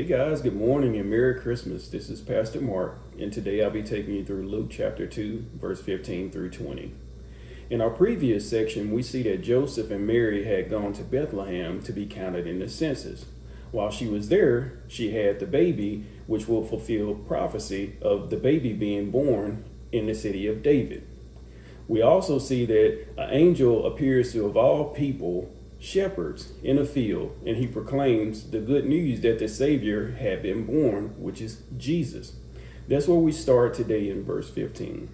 Hey guys, good morning and Merry Christmas. This is Pastor Mark, and today I'll be taking you through Luke chapter 2, verse 15 through 20. In our previous section, we see that Joseph and Mary had gone to Bethlehem to be counted in the census. While she was there, she had the baby, which will fulfill prophecy of the baby being born in the city of David. We also see that an angel appears to, of all people, shepherds in a field, and he proclaims the good news that the Savior had been born, which is Jesus. That's where we start today in verse 15.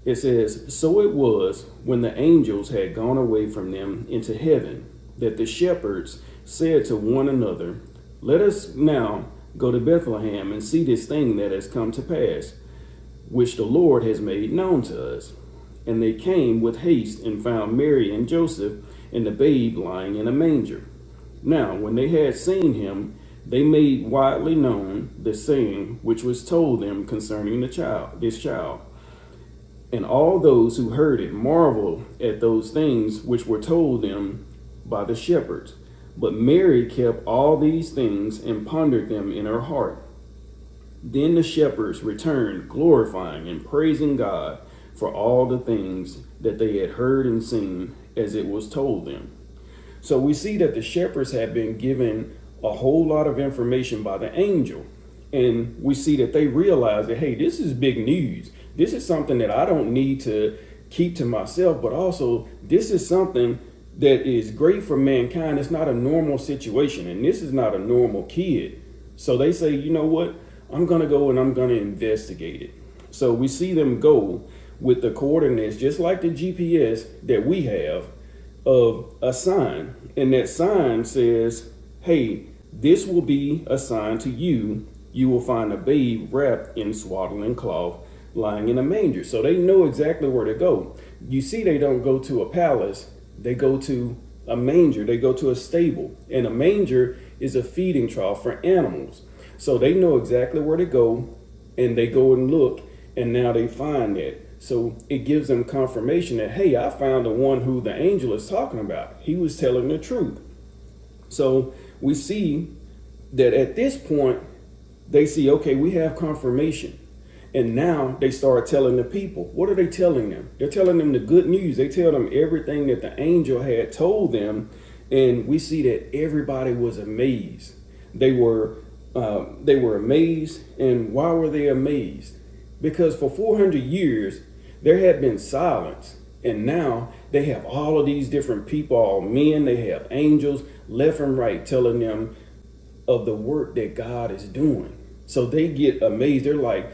It says, "So it was, when the angels had gone away from them into heaven, that the shepherds said to one another, 'Let us now go to Bethlehem and see this thing that has come to pass, which the Lord has made known to us.' And they came with haste and found Mary and Joseph and the babe lying in a manger. Now, when they had seen him, they made widely known the saying which was told them concerning this child. And all those who heard it marveled at those things which were told them by the shepherds. But Mary kept all these things and pondered them in her heart. Then the shepherds returned, glorifying and praising God for all the things that they had heard and seen as it was told them." So we see that the shepherds had been given a whole lot of information by the angel. And we see that they realize that, hey, this is big news. This is something that I don't need to keep to myself, but also this is something that is great for mankind. It's not a normal situation, and this is not a normal kid. So they say, you know what? I'm going to go and I'm going to investigate it. So we see them go with the coordinates, just like the GPS that we have, of a sign. And that sign says, hey, this will be a sign to you. You will find a babe wrapped in swaddling cloth lying in a manger. So they know exactly where to go. You see, they don't go to a palace. They go to a manger. They go to a stable. And a manger is a feeding trough for animals. So they know exactly where to go, and they go and look, and now they find that. So it gives them confirmation that, hey, I found the one who the angel is talking about. He was telling the truth. So we see that at this point, they see, okay, we have confirmation. And now they start telling the people. What are they telling them? They're telling them the good news. They tell them everything that the angel had told them. And we see that everybody was amazed. They were amazed. And why were they amazed? Because for 400 years, there had been silence. And now they have all of these different people, all men, they have angels left and right telling them of the work that God is doing. So they get amazed. They're like,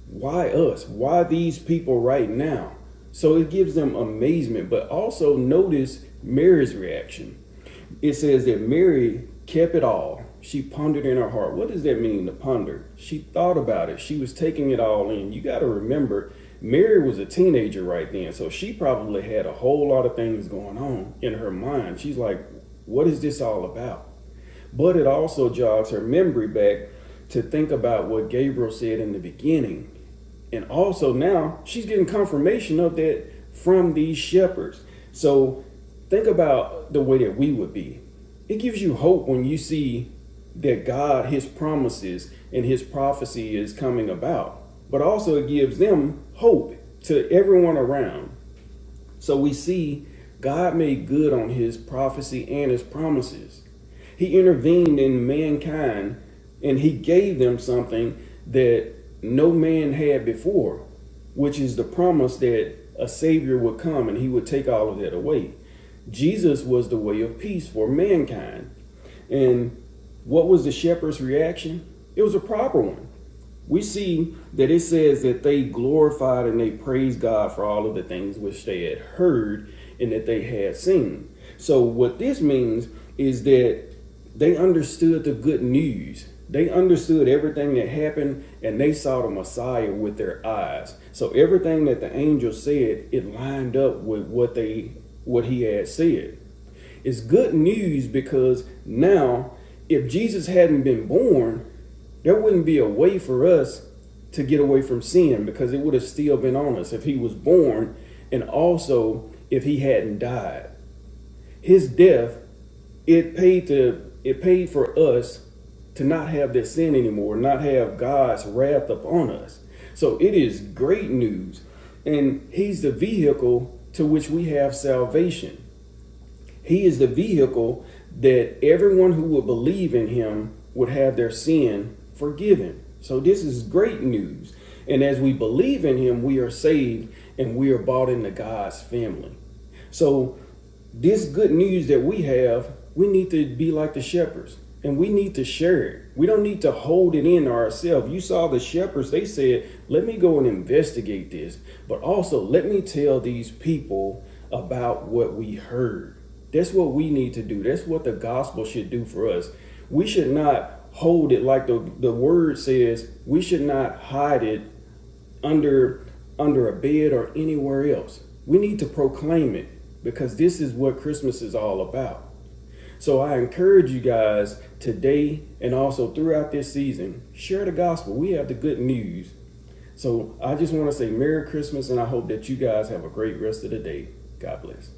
why us? Why these people right now? So it gives them amazement. But also notice Mary's reaction. It says that Mary kept it all. She pondered in her heart. What does that mean, to ponder? She thought about it. She was taking it all in. You got to remember, Mary was a teenager right then. So she probably had a whole lot of things going on in her mind. She's like, what is this all about? But it also jogs her memory back to think about what Gabriel said in the beginning. And also now she's getting confirmation of that from these shepherds. So think about the way that we would be. It gives you hope when you see that God, his promises and his prophecy is coming about. But also it gives them hope to everyone around. So we see God made good on his prophecy and his promises. He intervened in mankind, and he gave them something that no man had before, which is the promise that a savior would come and he would take all of that away. Jesus was the way of peace for mankind. And what was the shepherd's reaction? It was a proper one. We see that it says that they glorified and they praised God for all of the things which they had heard and that they had seen. So what this means is that they understood the good news. They understood everything that happened, and they saw the Messiah with their eyes. So everything that the angel said, it lined up with what he had said. It's good news because now, if Jesus hadn't been born, there wouldn't be a way for us to get away from sin, because it would have still been on us if he was born, and also if he hadn't died. His death, it paid for us to not have that sin anymore, not have God's wrath upon us. So it is great news. And he's the vehicle to which we have salvation. He is the vehicle that everyone who would believe in him would have their sin forgiven. So this is great news. And as we believe in him, we are saved and we are brought into God's family. So this good news that we have, we need to be like the shepherds and we need to share it. We don't need to hold it in ourselves. You saw the shepherds, they said, let me go and investigate this, but also let me tell these people about what we heard. That's what we need to do. That's what the gospel should do for us. We should not hold it like the word says. We should not hide it under a bed or anywhere else. We need to proclaim it because this is what Christmas is all about. So I encourage you guys today and also throughout this season, share the gospel. We have the good news. So I just want to say Merry Christmas, and I hope that you guys have a great rest of the day. God bless.